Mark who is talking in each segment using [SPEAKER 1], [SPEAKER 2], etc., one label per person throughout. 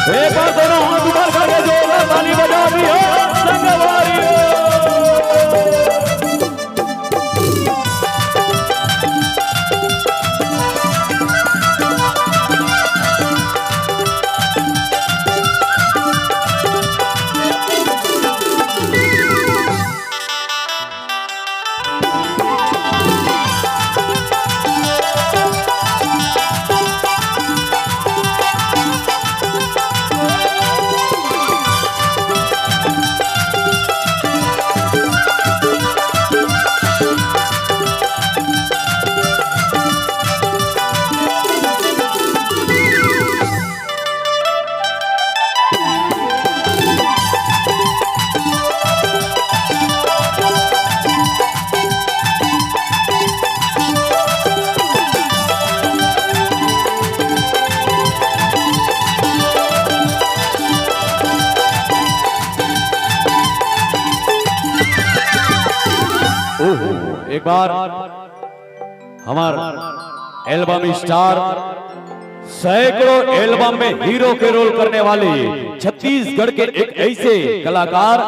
[SPEAKER 1] एक बार दोनों हाथ ऊपर करके जोरदार ताली बजा दियो संगवारी। एक बार हमार एल्बम स्टार सैकड़ों एल्बम में हीरो के रोल करने वाले छत्तीसगढ़ के एक ऐसे कलाकार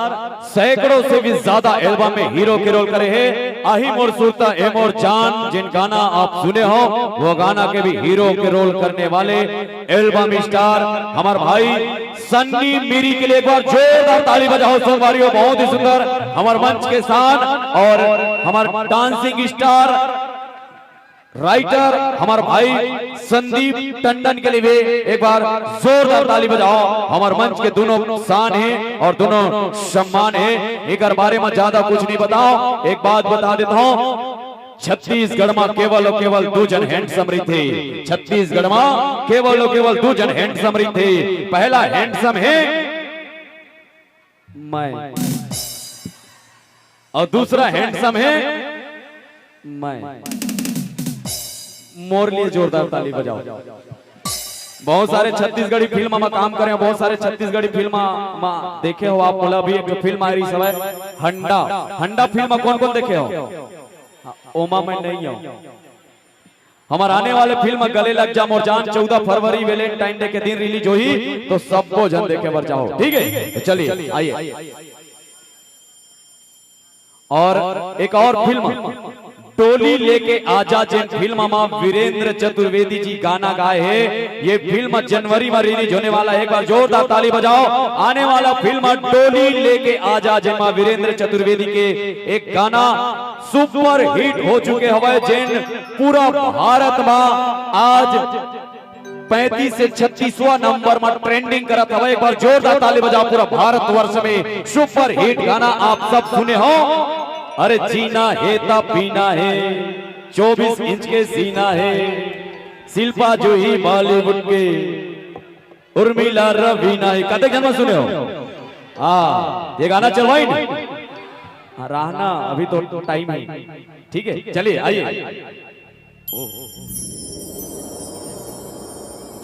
[SPEAKER 1] सैकड़ों से भी ज्यादा एल्बम में हीरो के रोल करे हैं। आही मोर सुरता ए मोर जान जिन गाना आप सुने हो वो गाना के भी हीरो के रोल करने वाले एल्बम स्टार हमार भाई सन्नी मीरी के लिए एक बार जोरदार ताली बजाओ संगवारियों। बहुत ही सुंदर हमार मंच के साथ और हमार डांसिंग स्टार राइटर हमारे भाई संदीप टंडन के लिए भी एक बार जोरदार ताली बजाओ। हमारे मंच के दोनों शान हैं और दोनों सम्मान हैं। एक बारे में ज्यादा कुछ नहीं बताओ, एक बात बता देता हूँ, छत्तीसगढ़ में केवल और केवल दो जन हैंडसम रही थे। छत्तीसगढ़ में केवल और केवल दो जन हैंडसम रही थे। पहला हैंडसम है मैं और दूसरा हैंडसम है मैं। मोर लिए जोरदार ताली बजाओ। बहुत सारे छत्तीसगढ़ी फिल्म में काम करे, बहुत सारे छत्तीसगढ़ी फिल्म में देखे हो आप। बोला भी एक फिल्म आ रही समय हंडा, हंडा फिल्म कौन कौन देखे हो? ओमा मैं नहीं हूं। हमारे आने वाले फिल्म गले लग जा मोर जान 14 फरवरी वैलेंटाइन डे के दिन रिलीज हुई, तो सबको जन देखे बर जाओ, ठीक है? चलिए आइए। और एक और फिल्म टोली लेके आजा जिन फिल्म में वीरेंद्र चतुर्वेदी जी गाना गाए हैं। ये फिल्म जनवरी में रिलीज होने वाला है। एक बार जोरदार ताली बजाओ। आने वाला फिल्म टोली लेके आजा जिनमें वीरेंद्र चतुर्वेदी के एक गाना सुपर हिट हो चुके हवे, जिन पूरा भारत में आज 35 से 36वां नंबर में ट्रेंडिंग करत हवे। एक बार जोरदार ताली बजाओ। पूरा भारत वर्ष में सुपर हिट गाना आप सब सुने हो। अरे जीना है तब पीना है, 24 इंच के सीना है, शिल्पा जो ही बॉलीवुड के, उर्मिला रवीना है। कदे जन्म सुने हो? हाँ, ये गाना चलवाई ना रहना, अभी तो टाइम है, ठीक है? चलिए आइए।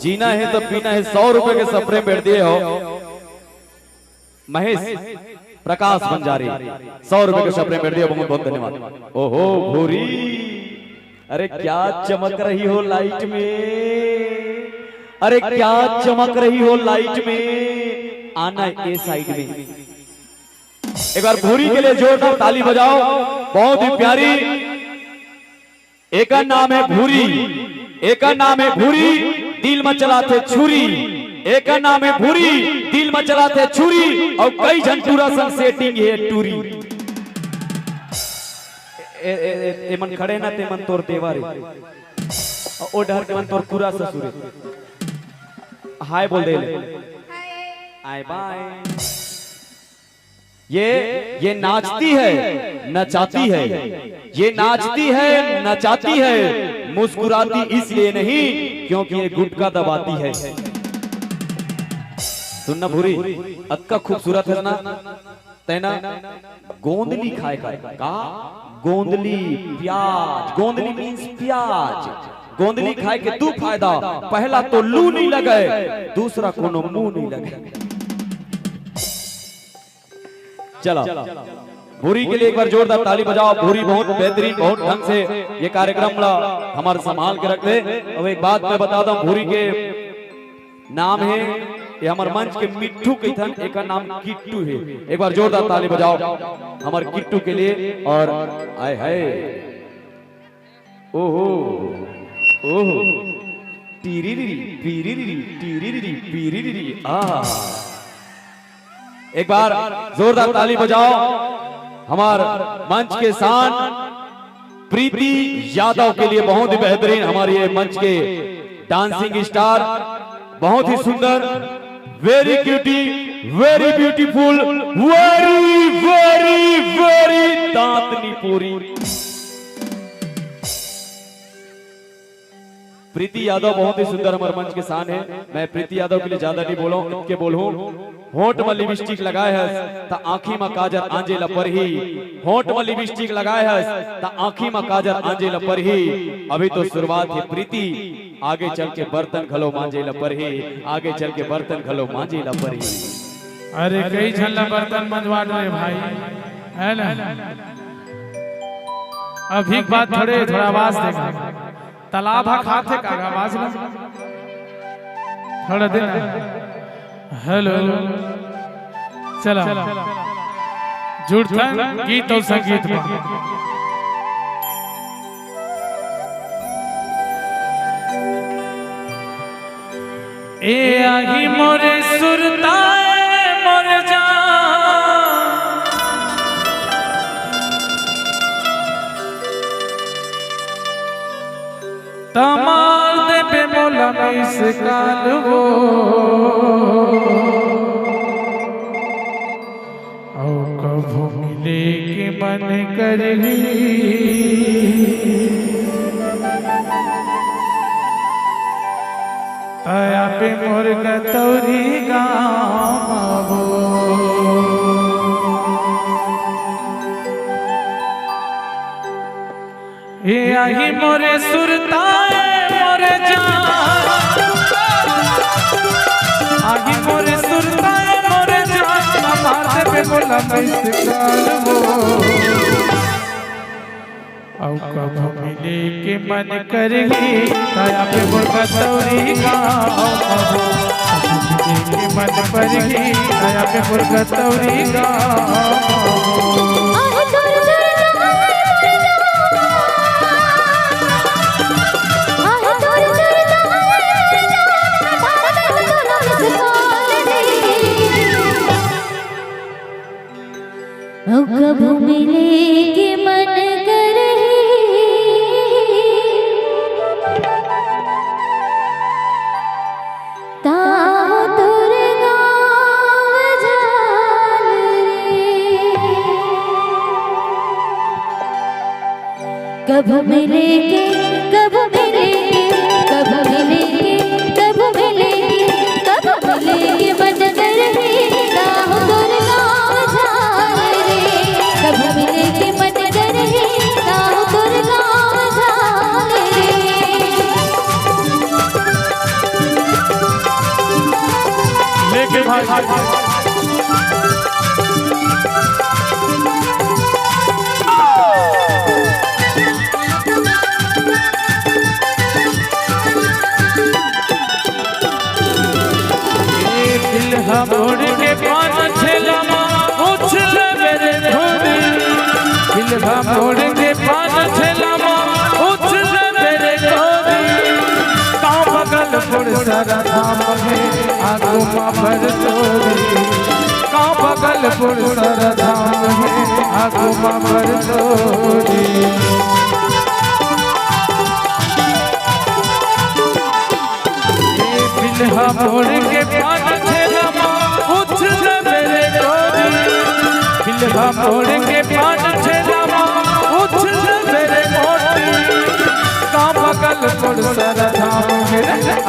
[SPEAKER 1] जीना है तब पीना है 100 रुपए के सपने बैठ दिए हो महेश प्रकाश बंजारी, 100 रुपए के सपने बैठ दिए। बहुत बहुत धन्यवाद। ओहो भूरी, अरे क्या चमक रही हो लाइट में, अरे क्या चमक रही हो लाइट में, आना ए साइड में। एक बार भूरी के लिए जोरदार ताली बजाओ। बहुत ही प्यारी, एक नाम है भूरी, एक नाम है भूरी, दिल में चलाते छुरी, एक नाम है भूरी, दिल में चलाते छुरी, और कई जन पूरा संग सेटिंग है टूरी। एमन खड़े ना तेमन तोर देवारे, ओ डर के मन तोर पूरा ससुरे। हाय बोल दे, हाय बाय। ये नाचती है नचाती है, ये नाचती है नचाती है, मुस्कुराती इसलिए नहीं क्योंकि ये गुटका दबाती है। सुनना भूरी, अक्का खूबसूरत है ना तेना। गोंदली खाए का गोंदली प्याज, गोंदली मीन्स प्याज। गोंदली खाए के दो फायदा, पहला तो लू नहीं लगे, दूसरा कोनो मुंह नहीं लगे। चलो भूरी के लिए एक बार जोरदार ताली बजाओ। भूरी बहुत बेहतरीन, बहुत ढंग से ये कार्यक्रम हमारे संभाल के रखते। अब एक बात मैं बता दूं, भूरी के नाम है ये हमार मंच के मिट्ठू के थन, एक नाम किट्टू है। एक बार जोरदार ताली बजाओ हमार किट्टू के लिए। और आए हाय ओहो ओहो टीरीरी पीरीरी टीरीरी पीरीरी आ। एक बार जोरदार ताली बजाओ हमार मंच के शान प्रीति यादव के लिए। बहुत ही बेहतरीन हमारे ये मंच के डांसिंग स्टार, बहुत ही सुंदर, very cutie, very beautiful, very very very दांतनी पूरी प्रीति यादव बहुत ही सुंदर हमारे मंच के शान है। मैं प्रीति यादव के लिए ज्यादा नहीं बोलूं, इनके बोलूं होंठ में लिपस्टिक लगाए है ता आंखी में काजल आंजे लपर ही। होंठ में लिपस्टिक लगाए है ता आंखी में काजल आंजे लपर ही। अभी तो शुरुआत है प्रीति, आगे चल के बर्तन खलो मांजे लपर ही। आगे चल के बर्तन खलो मांजे लपर ही।
[SPEAKER 2] अरे कई झल्ला बर्तन मंजवाट रहे भाई है ना। अभी बात थोड़ा आवाज देगा तालाब खाते का आवाज ना थोड़ा देना। हेलो चला जुड़ता गीत और संगीत में ए आही मोरे सुरताए मोरे जान तमाल दे पे मोला मिस काल वो औ कभू मिले के मन करही तया पे मोर गतौरी गावो। ए आही मोरे सुरताए मोरे जान, आही मोरे सुरताए मोरे जान माथे पे बोला मिसकाल वो औ कब मिले के मन करही तया पे मोर गतौरी गावो। मिले के मन करही तया पे मोर गतौरी गावो।
[SPEAKER 3] कभू मिले के मन करही ताहो तोर गाँव झाल रे। कभू मिले के कभू मिले के कभू मिले के कभू मिले के कभू मिले के मन करही ताहो तोर गाँव झाल रे। कभू मिले के मन करही ताहो तोर गाँव झाल रे।
[SPEAKER 2] लेके भाई मोड़ के पान छेला उछल मेरे धोनी। दिलवा मोड़ के पान छेला उछल मेरे धोनी। गाँव बगल पुर सारा धाम है आगू माँ भर तोरी। गाँव बगल पुर सारा धाम है आगू माँ भर तोरी। दिलवा मोड़ के पान उछल मेरे गोरी। दिलवा मोड़ के पान छेला उछल मेरे मोती। गाँव बगल पुर सारा धाम है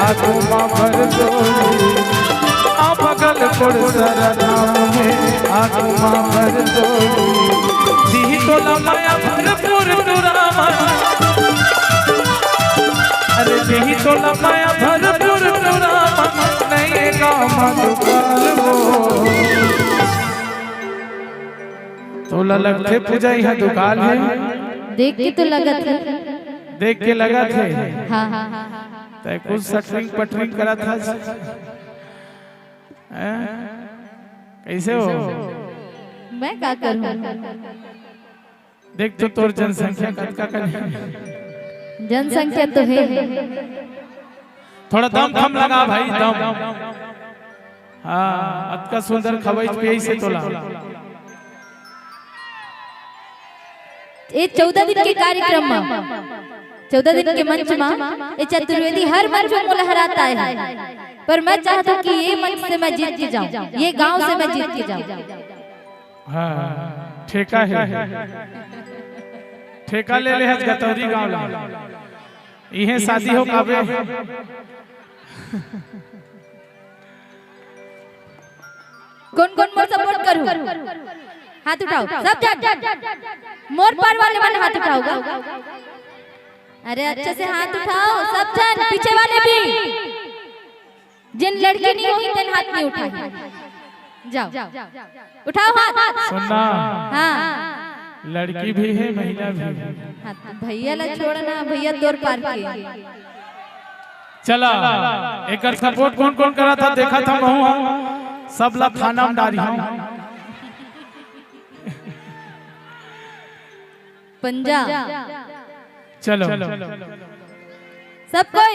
[SPEAKER 2] आगू माँ भर तोरी। गाँव बगल पुर सारा धाम है आगू माँ भर तोरी। दी तोला माया भरपूर तुरामा, अरे दी तोला माया भरपूर तुरामा नहीं गाँव मधुकाल वो। तोला लगते पूजा यहाँ दुकान है।
[SPEAKER 3] देख के तो लगा था,
[SPEAKER 2] देख के लगा थे
[SPEAKER 3] हाँ
[SPEAKER 2] तय कुछ सटरिंग पटरिंग करा था। कैसे हो?
[SPEAKER 3] मैं क्या करूं?
[SPEAKER 2] देख तो तोर जनसंख्या कतका कर
[SPEAKER 3] जनसंख्या तो है।
[SPEAKER 2] थोड़ा दम कम लगा भाई, दम। हाँ, अतका सुंदर खबई पे से तोला।
[SPEAKER 3] ये 14 दिन के कार्यक्रम में, 14 दिन के मंच में ये चतुर्वेदी हर मंच में मुझे हराता है, पर मैं चाहता हूँ कि ये मंच से मैं जीत के जाऊँ, ये गांव से मैं जीत के जाऊँ।
[SPEAKER 2] हाँ, ठेका है, ठेका ले ले हज गतौरी गांव ला, इहे शादी हो काबे।
[SPEAKER 3] कौन कौन मोर सपोर्ट करूँ? हाथ उठाओ सब जन, मोर पार वाले मन हाथ उठाओगा। अरे अच्छे से हाथ उठाओ सब जन, पीछे वाले भी, जिन लड़की नहीं हुई तेन हाथ नहीं उठाए, जाओ उठाओ हाथ।
[SPEAKER 2] सुनना,
[SPEAKER 3] हाँ
[SPEAKER 2] लड़की भी है महिला भी है।
[SPEAKER 3] भैया ला छोड़ना, भैया तोर पार के।
[SPEAKER 2] चला एक सपोर्ट कौन कौन करा था देखा था मैं, सब ला खाना में डाली हूँ।
[SPEAKER 3] पंजाब
[SPEAKER 2] चलो
[SPEAKER 3] सब कोई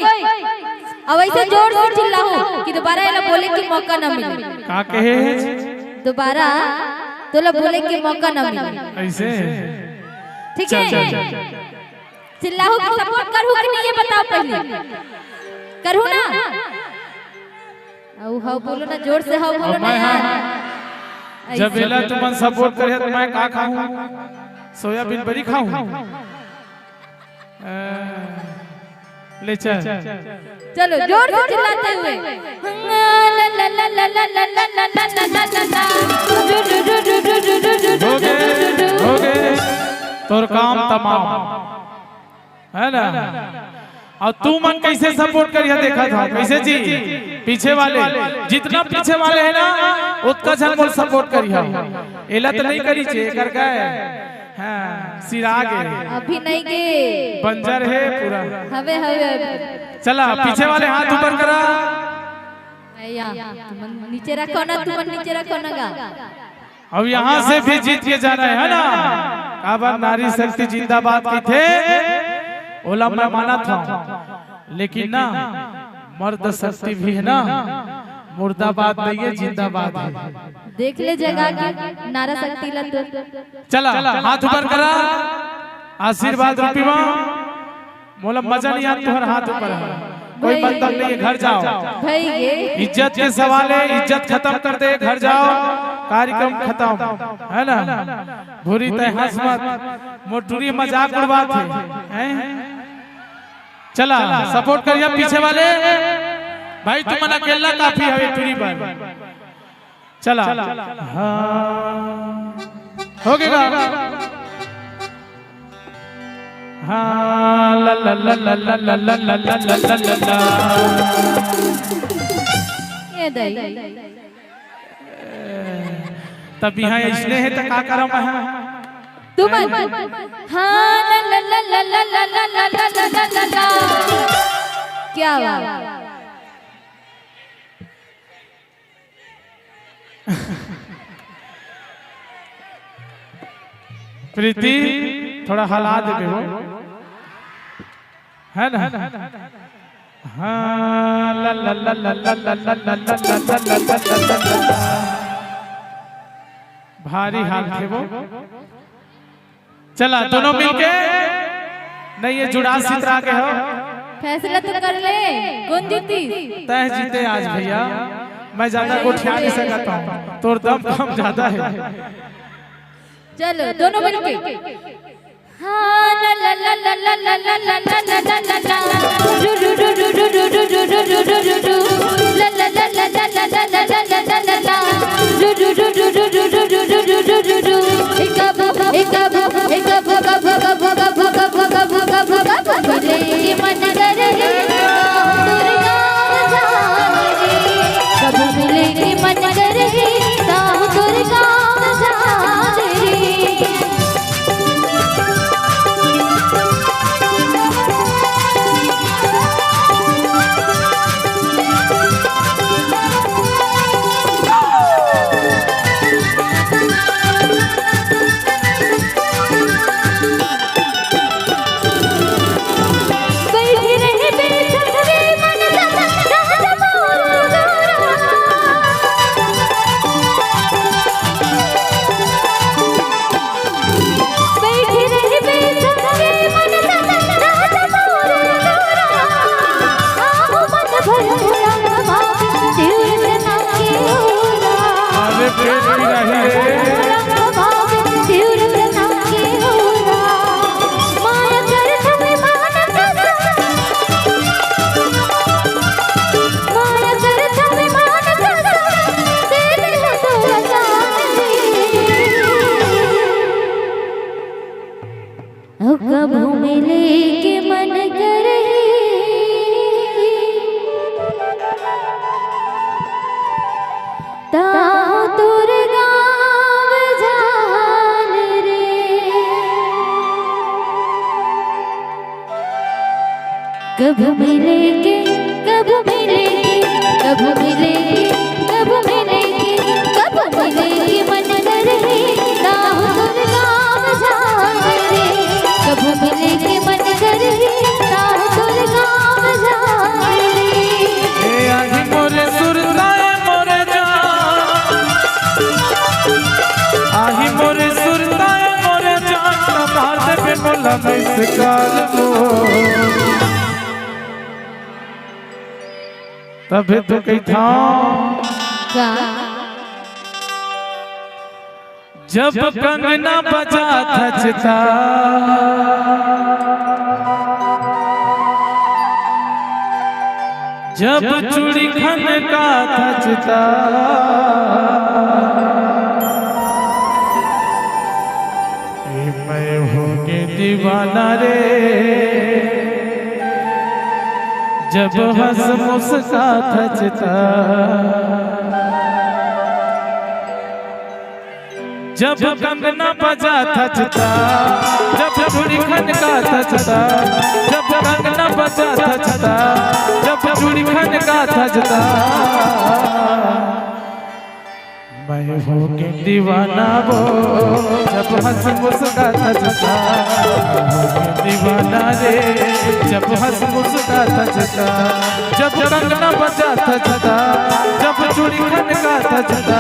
[SPEAKER 3] अब ऐसे जोर से चिल्लाओ कि दोबारा ये बोले के मौका न मिले।
[SPEAKER 2] का कहे
[SPEAKER 3] दोबारा तो ला बोले के मौका न मिले,
[SPEAKER 2] ऐसे
[SPEAKER 3] ठीक है? चिल्लाओ कि सपोर्ट करूं कि नहीं ये बताओ पहले, करूं ना? आओ हाउ बोलो ना, जोर से हाउ बोलो ना यार।
[SPEAKER 2] जब बेला तुम सपोर्ट करे तो मैं का खाऊं? सोयाबीन बड़ी खाऊं? ले चल
[SPEAKER 3] चलो जोर से चिल्लाते हुए, ला ला ला ला ला ला ला ला ला ला ला ला।
[SPEAKER 2] हो गए तोर काम तमाम, है ना? और तू मन कैसे सपोर्ट करिया देखा था कैसे जी? पीछे वाले जितना पीछे वाले है ना उतना जन मोर सपोर्ट करिया। एला तो नहीं करी छे कर गए, हाँ सिराग है,
[SPEAKER 3] अभी नहीं गे,
[SPEAKER 2] बंजर है पूरा।
[SPEAKER 3] हवे हवे
[SPEAKER 2] चला पीछे वाले हाथ ऊपर करा,
[SPEAKER 3] तुम नीचे रखो ना, तुम नीचे रखो ना गा।
[SPEAKER 2] अब यहाँ से भी जीत के जाना है ना? अब नारी शक्ति जिंदाबाद की थे ओला मैं माना था, लेकिन ना मर्द शक्ति भी है ना, मुर्दाबाद नहीं है जिंदाबाद है।
[SPEAKER 3] देख ले जगह की नारा शक्ति ला तो।
[SPEAKER 2] चला हाथ ऊपर करा, आशीर्वाद रूपी मां मोला मजा नहीं आता तुम्हारा हाथ ऊपर है, कोई मतलब नहीं है, घर जाओ
[SPEAKER 3] भाई। ये
[SPEAKER 2] इज्जत के सवाल है, इज्जत खत्म कर दे, घर जाओ, कार्यक्रम खत्म, है ना? भूरी तय हंस मत, मोटूरी मजाक उड़ाते हैं। चला सपोर्ट करिए पीछे वाले भाई, तुम मना अकेला काफी है टूरी पर। चला हाँ हो गया, हाँ ला ला ला ला ला ला ला ला ला ला ला ला।
[SPEAKER 3] ये दई
[SPEAKER 2] तब यहाँ इसने है तो का करम है
[SPEAKER 3] तुम। हाँ ला ला ला ला ला ला ला ला ला ला ला ला। क्या बात?
[SPEAKER 2] प्रीति थोड़ा हला दे हो, है ना? हाँ ला ला ला ला ला ला ला ला ला ला ला ला। भारी हाथ थे वो। चला दोनों मिलके, नहीं ये जुड़ा सितरा के हो,
[SPEAKER 3] फैसला तो कर ले, कौन जीती?
[SPEAKER 2] तय जीते आज भैया, मैं ज्यादा गोठिया नहीं सकता हूँ, तोर दम कम ज्यादा है।
[SPEAKER 3] चलो दोनों मिलके, हाँ ला ला ला ला ला ला ला ला ला ला ला ला, रू रू रू रू रू रू रू रू रू रू रू रू, ला ला ला ला ला ला ला ला ला ला ला ला, रू रू रू रू रू रू रू रू रू रू रू रू। एक अब एक अब एक अब भगा भगा भगा भगा भगा भगा भगा भगा रे मन कर रे दुर्गा जाने रे, कब मिलेंगे मन कर रे राम दुर्गा जाने रे। कब मिलेंगे कब मिलेंगे कब मिलेंगे कब मिलेंगे कब मिलेंगे मन कर है राह दुर्गाम जाने रे कब मिलेंगे मन कर है राह दुर्गाम जाने रे
[SPEAKER 2] ए आही मोरे सुरताए मोरे जान आही मोरे सुरताए मोरे जान मार पे मोला मिसकाल को तबे तो कही था
[SPEAKER 3] का
[SPEAKER 2] जब कंगना बजा थचता जब चूड़ी खनका थचता मैं होके दीवाना रे जब हंस मुस्का थचता जब कंगना बजा थचता जब चूड़ी खनका थचता जब कंगना बजा थचता जब चूड़ी खनका थचता मैं होके दीवाना वो जब हंस मुस्का थचता दीवाना रे जब हंस मुस्का थचता जब कंगना बजा थचता जब चूड़ी खनका थचता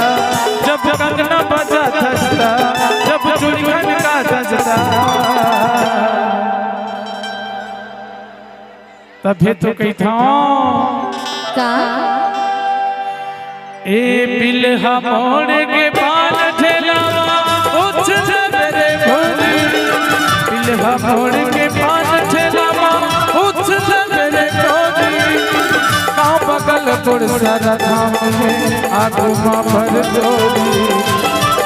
[SPEAKER 2] जब कंगना बजा थचता जब चूड़ी खनका थचता तभी तो कही था
[SPEAKER 3] का
[SPEAKER 2] ए बिल्हा मोड़ के पान ठेलावा उछ मेरे भोली बिल्हा मोड़ के पान ठेलावा उछ मेरे भोली गाँव बगल पुर सारा धाम है आगू माँ भर जोड़ी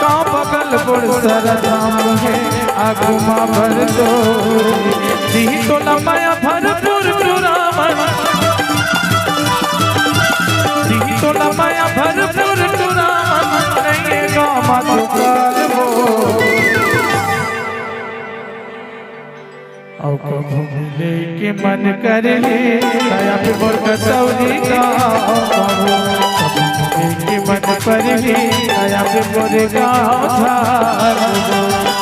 [SPEAKER 2] गाँव बगल पुर सारा धाम है आगू माँ भर जोड़ी दी तो लमाया भरपूर चुरावन तो लमाया भरपूर टुरावन नहीं गामा दुकाल वो और कभी मिले के मन करे दया पे बोल कसौरी का कभी मिले के मन करे दया पे बोल गाँव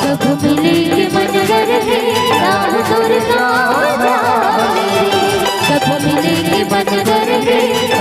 [SPEAKER 3] कब मिलेंगे मन कर है राह दुर्गाम जाने रे कब मिलेंगे मन कर है